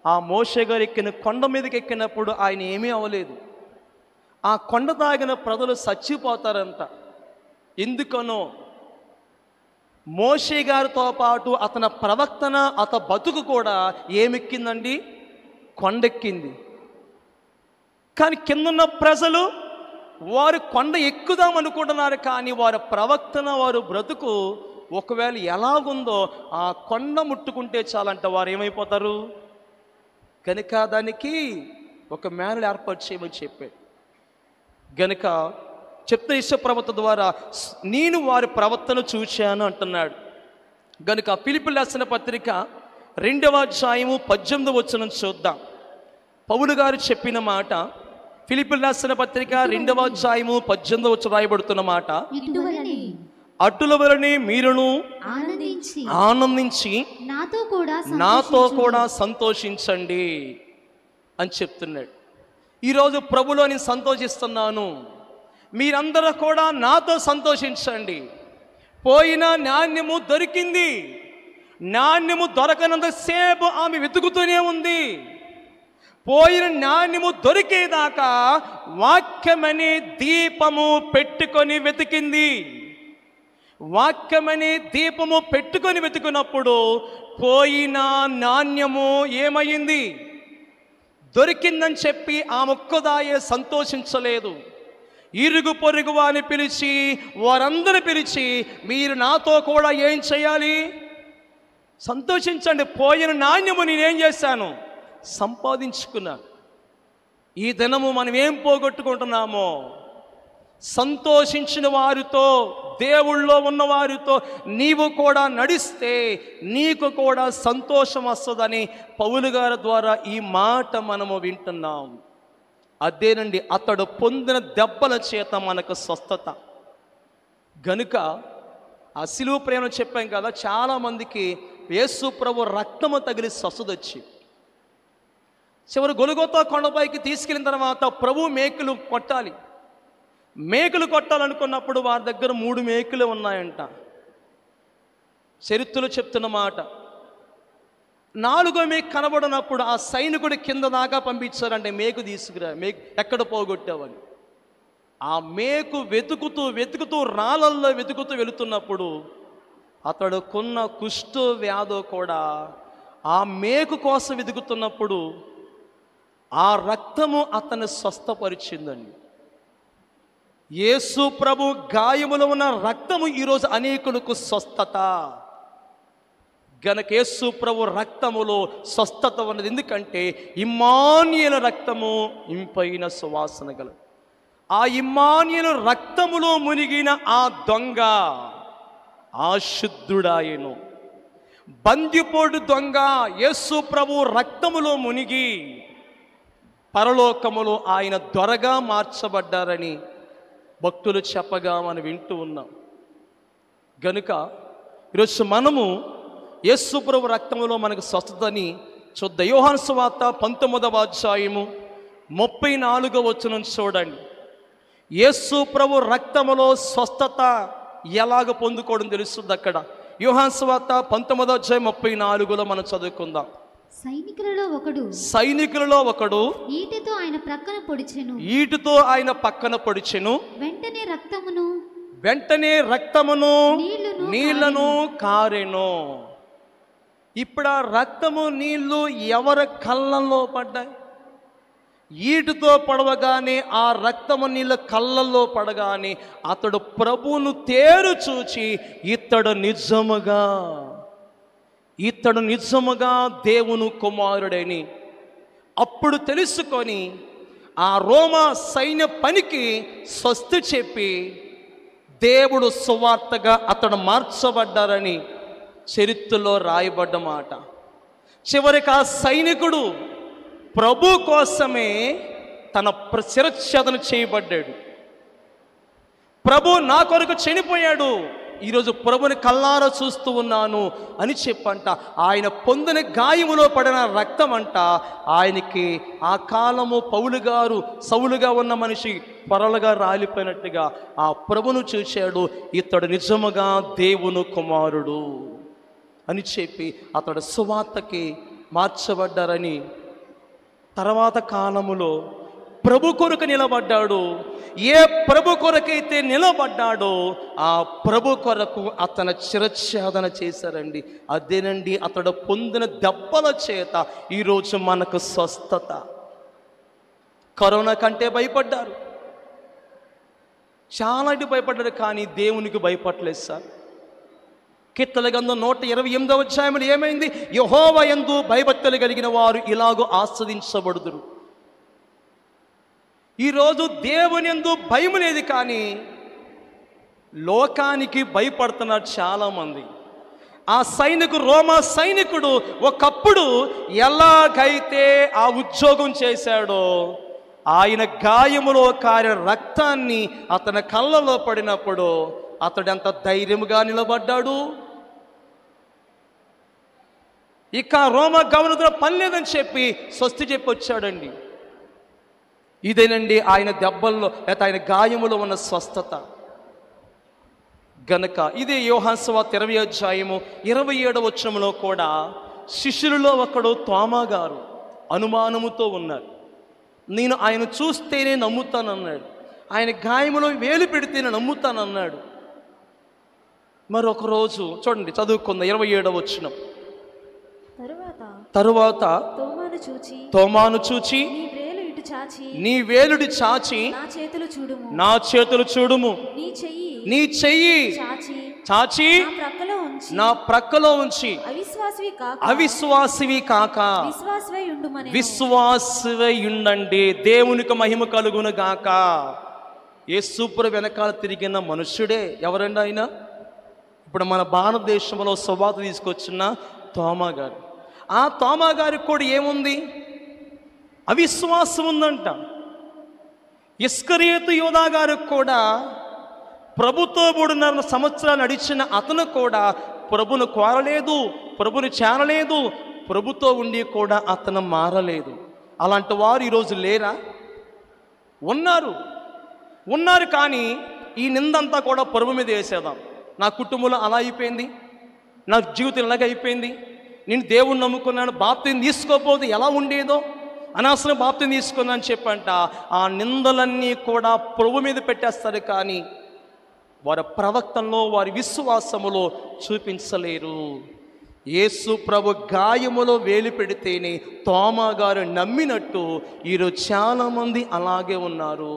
ఆ మోషే గారు ఎక్కిన కొండ మీదకి ఎక్కినప్పుడు ఆయన ఏమీ అవ్వలేదు. ఆ కొండ తాగిన ప్రజలు చచ్చిపోతారంట. ఎందుకనో మోషే గారితో పాటు అతని ప్రవక్తన, అతని బతుకు కూడా ఏమెక్కిందండి? కొండెక్కింది. కానీ కిందున్న ప్రజలు వారు కొండ ఎక్కుదాం అనుకుంటున్నారు, కానీ వారి ప్రవక్తన, వారి బ్రతుకు ఒకవేళ ఎలాగుందో ఆ కొండ ముట్టుకుంటే చాలంట వారు ఏమైపోతారు. కనుక దానికి ఒక మేనలు ఏర్పాటు చేయమని చెప్పాడు. గనుక చెప్తే యేసుప్రభుత్వ ద్వారా నేను వారి ప్రవర్తన చూశాను అంటున్నాడు. గనుక ఫిలిప్పీయులకు రాసిన పత్రిక 2వ అధ్యాయము 18వ వచనం చూద్దాం. పౌలు గారు చెప్పిన మాట, ఫిలిప్పీయులకు రాసిన పత్రిక 2వ అధ్యాయము 18వ వచనం రాయబడుతున్న మాట, అటుల వలనే మీరును ఆనందించి నాతో కూడా సంతోషించండి అని చెప్తున్నాడు. ఈరోజు ప్రభులో నేను సంతోషిస్తున్నాను, మీరందరూ కూడా నాతో సంతోషించండి. పోయిన నాణ్యము దొరికింది, నాణ్యము దొరకనంతసేపు ఆమె వెతుకుతూనే ఉంది. పోయిన నాణ్యము దొరికేదాకా వాక్యమనే దీపము పెట్టుకొని వెతికింది. వాక్యమనే దీపము పెట్టుకొని వెతుకున్నప్పుడు పోయిన నాణ్యము ఏమైంది? దొరికిందని చెప్పి ఆ మొక్కదాయే సంతోషించలేదు. ఇరుగు పొరుగు వారిని పిలిచి, వారందరిని పిలిచి, మీరు నాతో కూడా ఏం చేయాలి? సంతోషించండి. పోయిన నాణ్యము నేనేం చేశాను? సంపాదించుకున్నాను. ఈ దినము మనం ఏం పోగొట్టుకుంటున్నామో, సంతోషించిన వారితో, దేవుళ్ళో ఉన్న వారితో నీవు కూడా నడిస్తే నీకు కూడా సంతోషం వస్తుందని పౌలు గారి ద్వారా ఈ మాట మనము వింటున్నాం. అదేనండి, అతడు పొందిన దెబ్బల చేత మనకు స్వస్థత. గనుక ఆ సిలువ ప్రేమ చెప్పాం కదా, చాలామందికి యేసు ప్రభు రక్తము తగిలి స్వస్థత వచ్చి చివరి గొలుగొతా కొండపైకి తీసుకెళ్ళిన తర్వాత ప్రభు మేకులు కొట్టాలి. మేకులు కొట్టాలనుకున్నప్పుడు వారి దగ్గర 3 మేకులు ఉన్నాయంట. చరిత్రలో చెప్తున్న మాట, 4వ మేకు కనబడినప్పుడు ఆ సైనికుడు కింద దాకా పంపించారంటే మేకు తీసుకురా, మేకు ఎక్కడ పోగొట్టావని. ఆ మేకు వెతుకుతూ రాళ్ళల్లో వెతుకుతూ వెళుతున్నప్పుడు అతడుకున్న కుష్టు వ్యాధి కూడా ఆ మేకు కోసం వెతుకుతున్నప్పుడు ఆ రక్తము అతన్ని స్వస్థపరిచిందండి. యేసు ప్రభు గాయములో ఉన్న రక్తము ఈరోజు అనేకులకు స్వస్థత. గనక యేసు ప్రభు రక్తములో స్వస్థత ఉన్నది. ఎందుకంటే ఇమ్మానుయేలు రక్తము ఇంపైన సువాసన గల. ఆ ఇమ్మానుయేలు రక్తములో మునిగిన ఆ దొంగ ఆశుద్ధుడాయెను. బందిపోటు దొంగ యేసు ప్రభు రక్తములో మునిగి పరలోకములో ఆయన దొరగా మార్చబడ్డారని భక్తులు చెప్పగా మనం వింటూ ఉన్నాం. గనుక ఈరోజు మనము యేసు ప్రభు రక్తములో మనకు స్వస్థతని చూద్దాం. యోహాను సువార్త 19వ అధ్యాయము 34వ వచనం చూడండి. యేసు ప్రభు రక్తములో స్వస్థత ఎలాగ పొందుకోవడం తెలుస్తుంది అక్కడ. యోహాను సువార్త 19వ అధ్యాయం 34లో మనం చదువుకుందాం. సైనికులలో ఒకడు ఈటెతో ఆయన పక్కన పొడిచెను. వెంటనే రక్తమును నీళ్లను కారెను. ఇప్పుడు ఆ రక్తము నీళ్లు ఎవరి కళ్ళల్లో పడ్డాయి? ఈటుతో పడవగానే ఆ రక్తము నీళ్ళ కళ్ళల్లో పడగానే అతడు ప్రభువును తేరు చూచి ఇతడు నిజముగా దేవుని కుమారుడని అప్పుడు తెలుసుకొని ఆ రోమా సైన్య పనికి స్వస్తి చెప్పి దేవుడు సువార్తగా అతడు మార్చబడ్డారని చరిత్రలో రాయబడ్డ మాట. చివరికి ఆ సైనికుడు ప్రభు కోసమే తన శిరచ్ఛేదన చేయబడ్డాడు. ప్రభు నా కొరకు చనిపోయాడు, ఈరోజు ప్రభుని కల్లారా చూస్తూ ఉన్నాను అని చెప్పంట. ఆయన పొందిన గాయములో పడిన రక్తం అంట ఆయనకి ఆ కాలము సౌలుగా ఉన్న మనిషి పొరలుగా రాలిపోయినట్టుగా ఆ ప్రభును చూశాడు. ఇతడు నిజముగా దేవుని కుమారుడు అని చెప్పి అతడు సువార్తకి మార్చబడ్డారని తర్వాత కాలములో ప్రభు కొరకు నిలబడ్డాడు. ఏ ప్రభు కొరకైతే నిలబడ్డాడో ఆ ప్రభు కొరకు అతను శిరచ్ఛేదన చేశారండి. అదేనండి అతడు పొందిన దెబ్బల చేత ఈరోజు మనకు స్వస్థత. కరోనా కంటే భయపడ్డారు, చాలా భయపడ్డారు, కానీ దేవునికి భయపడలేదు సార్. కీర్తన గ్రంథం 128వ అధ్యాయంలో ఏమైంది? యెహోవా యందు భయభక్తులు కలిగిన వారు ఇలాగూ ఆస్వాదించబడుదురు. ఈరోజు దేవుని యందు భయం లేదు, కానీ లోకానికి భయపడుతున్నారు చాలామంది. ఆ రోమా సైనికుడు ఒకప్పుడు ఎలాగైతే ఆ ఉద్యోగం చేశాడో ఆయన గాయములో కారిన రక్తాన్ని అతని కళ్ళలో పడినప్పుడు అతడు ఎంత ధైర్యముగా నిలబడ్డాడు. ఇక రోమా గవర్నర్ పని లేదని చెప్పి స్వస్తి చెప్పి వచ్చాడండి. ఇదేనండి ఆయన దెబ్బల్లో లేకపోతే ఆయన గాయములో ఉన్న స్వస్థత. గనక ఇదే యోహాను సువార్త 20వ అధ్యాయము 27వ వచనంలో కూడా శిష్యులలో ఒకడు తోమా గారు అనుమానముతో ఉన్నారు. నేను ఆయన చూస్తేనే నమ్ముతానన్నాడు, ఆయన గాయములో వేలు పెడితేనే నమ్ముతానన్నాడు. మరొక రోజు చూడండి, చదువుకుందాం 27వ వచనం. తరువాత తోమాను చూచి నీ వేలుడి చాచి నా చేతులు చూడుము, నీ చెయ్యి చాచి నా ప్రక్కలో ఉంచి అవిశ్వాసివి కాక విశ్వాసివై ఉండండి. దేవునికి మహిమ కలుగును గాక. యేసుప్రభు వెనకాల తిరిగిన మనుష్యుడే ఎవరండి ఆయన? ఇప్పుడు మన భారతదేశంలో సువార్త తీసుకొచ్చిన తోమా గారు. ఆ తోమా గారికి కూడా ఏముంది? అవిశ్వాసం ఉందంట. ఇస్కరియోతు యోధా గారికి కూడా ప్రభుతో 3.5 సంవత్సరాలు నడిచిన అతను కూడా ప్రభును కోరలేదు, ప్రభుని చేరలేదు, ప్రభుతో ఉండి కూడా అతను మారలేదు. అలాంటి వారు ఈరోజు లేరా? ఉన్నారు. కానీ ఈ నిందంతా కూడా ప్రభు మీద వేసేద్దాం. నా కుటుంబంలో అలా అయిపోయింది, నా జీవితం ఇలాగ అయిపోయింది, నేను దేవుణ్ణి నమ్ముకున్నాను, బాప్తిని తీసుకోకపోతే ఎలా ఉండేదో, అనవసరం బాప్తిని తీసుకున్నాను చెప్పంట. ఆ నిందలన్నీ కూడా ప్రభు మీద పెట్టేస్తారు, కానీ వారి ప్రవక్తల్లో వారి విశ్వాసములో చూపించలేరు. యేసు ప్రభు గాయములో వేలు పెడితేనే తోమా గారు నమ్మినట్టు ఈరోజు చాలామంది అలాగే ఉన్నారు.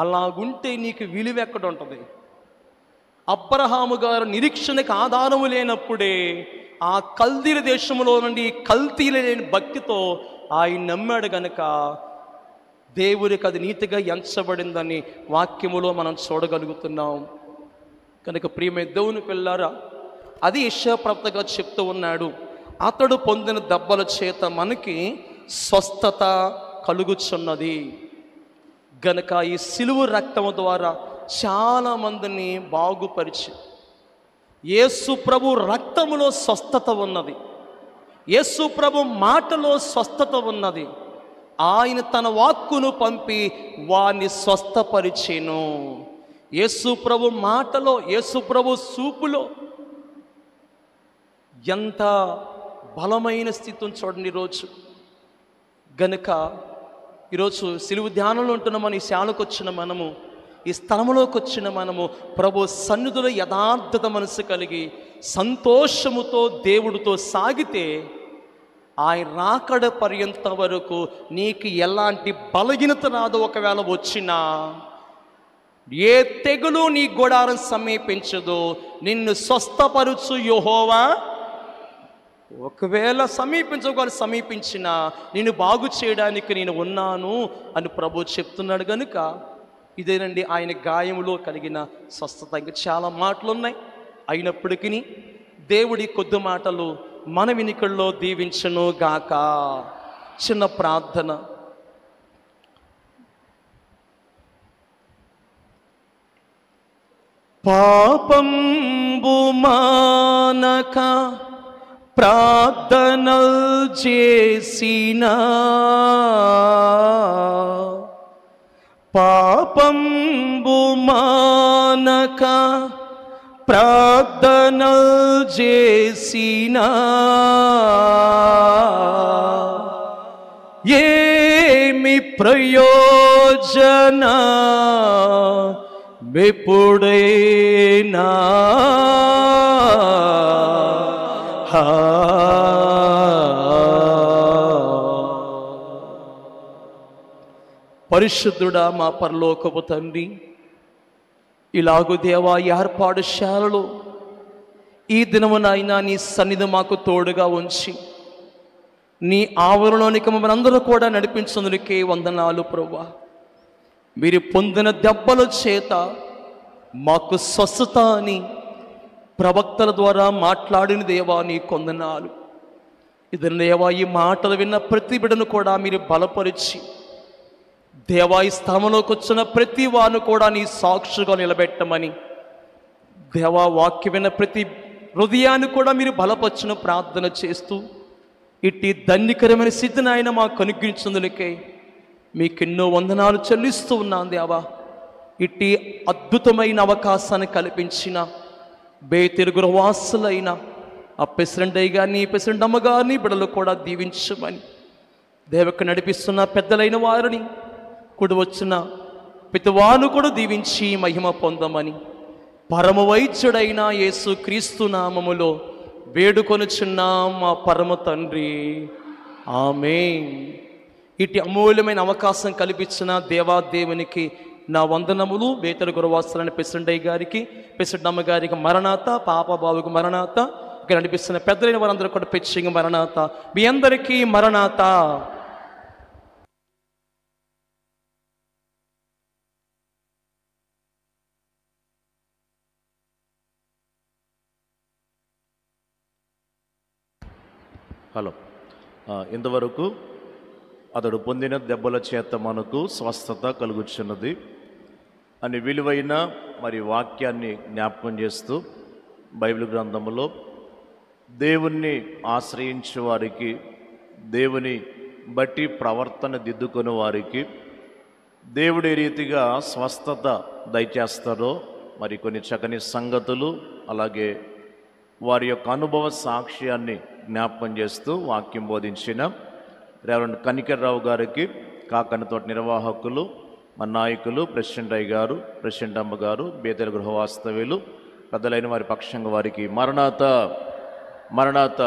అలాగుంటే నీకు విలువ ఎక్కడ ఉంటుంది? అబ్రహాము గారు నిరీక్షణకు ఆధారము లేనప్పుడే ఆ కల్దీల దేశంలో నుండి కల్తీలు లేని భక్తితో ఆయన నమ్మాడు గనుక దేవుడికి అది నీతిగా ఎంచబడిందని వాక్యములో మనం చూడగలుగుతున్నాం. కనుక ప్రియమైన దేవుని పిల్లారా, అది యెషయా ప్రవక్తగా చెప్తూ ఉన్నాడు. అతడు పొందిన దెబ్బల చేత మనకి స్వస్థత కలుగుచున్నది గనక ఈ సిలువ రక్తము ద్వారా చాలామందిని బాగుపరిచి, యేసు ప్రభు రక్తములో స్వస్థత ఉన్నది, యేసు ప్రభు మాటలో స్వస్థత ఉన్నది. ఆయన తన వాక్కును పంపి వారిని స్వస్థపరిచెను. యేసు ప్రభు మాటలో, యేసు ప్రభు చూపులో ఎంత బలమైన స్థితిని చూడండి ఈరోజు. గనుక ఈరోజు సిలువ ధ్యానంలో ఉంటున్న మన ఈ శాలకు వచ్చిన మనము, ఈ స్థలంలోకి వచ్చిన మనము ప్రభు సన్నిధిలో యథార్థత మనసు కలిగి సంతోషముతో దేవుడితో సాగితే ఆయన రాకడ పర్యంత వరకు నీకు ఎలాంటి బలహీనత రాదో. ఒకవేళ వచ్చినా ఏ తెగులు నీ గుడారం సమీపించదు. నిన్ను స్వస్థపరుచు యెహోవా ఒకవేళ సమీపించినా నేను బాగు చేయడానికి నేను ఉన్నాను అని ప్రభు చెప్తున్నాడు. కనుక ఇదేనండి ఆయన గాయములో కలిగిన స్వస్థత. ఇంకా చాలా మాటలు ఉన్నాయి. అయినప్పటికీ దేవుడి కొద్ది మాటలు మన వినికిడిలో దీవించును గాక. చిన్న ప్రార్థన. పాపంబు మానక ప్రార్థనల్ చేసిన, పాపంబు మానక ప్రార్థనల్ చేసిన ఏమి ప్రయోజన ఎప్పుడైనా పరిశుద్ధుడా మా పరలోకపు తండ్రి, ఇలాగు దేవా ఏర్పాటుశాలలో ఈ దినమునైనా నీ సన్నిధి మాకు తోడుగా ఉంచి నీ ఆవరణలోనికి మమ్మల్ని అందరూ కూడా నడిపించుందుకే వందనాలు ప్రభువా. మీరు పొందిన దెబ్బల చేత మాకు స్వస్థత అని ప్రవక్తల ద్వారా మాట్లాడిన దేవా నీ కొందనాలు. ఇది దేవా ఈ మాటలు విన్న ప్రతి బిడ్డను కూడా మీరు బలపరిచి దేవా ఈ స్థలంలోకి వచ్చిన ప్రతి వారిని కూడా నీ సాక్షిగా నిలబెట్టమని, దేవా వాక్యం విన్న ప్రతి హృదయాన్ని కూడా మీరు బలపరిచిన ప్రార్థన చేస్తూ ఇట్టి ధన్యకరమైన స్థితిని ఆయన మాకు అనుగ్రహించినందుకే మీకెన్నో వందనాలు చెల్లిస్తూ ఉన్నాను దేవా. ఇట్టి అద్భుతమైన అవకాశాన్ని కల్పించిన బేతేలు గృహవాసులైన ఆ ప్రెసిడెంట్ అయ్య గారిని, ప్రెసిడెంట్ అమ్మగారిని బిడ్డలు కూడా దీవించమని, దేవకు నడిపిస్తున్న పెద్దలైన వారిని కూడా వచ్చిన ప్రతివారు కూడా దీవించి మహిమ పొందమని పరమ వైద్యుడైన యేసు క్రీస్తు నామములో వేడుకొనుచున్నాం మా పరమ తండ్రి, ఆమేన్. ఇటు అమూల్యమైన అవకాశం కల్పించిన దేవాదేవునికి నా వందనములు. బేతల గురవాసులైన ప్రెసిడెంట్ అయ్య గారికి, ప్రెసిడెంట్ అమ్మగారికి మరణాత, పాప బాబుకి మరణాత, ఇక్కడ నడిపిస్తున్న పెద్దలైన వారందరూ కూడా పెచ్చిగా మరణాత, మీ అందరికీ మరణాత. హలో. ఇంతవరకు అతడు పొందిన దెబ్బల చేత మనకు స్వస్థత కలుగుచున్నది అని విలువైన మరి వాక్యాన్ని జ్ఞాపకం చేస్తూ బైబిల్ గ్రంథంలో దేవుణ్ణి ఆశ్రయించే వారికి, దేవుని బట్టి ప్రవర్తన దిద్దుకునే వారికి దేవుడి రీతిగా స్వస్థత దయచేస్తారో మరి కొన్ని చక్కని సంగతులు, అలాగే వారి యొక్క అనుభవ సాక్ష్యాన్ని జ్ఞాపకం చేస్తూ వాక్యం బోధించిన రెవరెండ్ కనికర్రావు గారికి, కాకనతోట నిర్వాహకులు, మన నాయకులు, ప్రెసిడెంట్ అయ్య గారు, ప్రెసిడెంట్ అమ్మ గారు, బేతల గృహ వాస్తవ్యులు, పెద్దలైన వారి పక్షంగా వారికి మరణాత మరణాత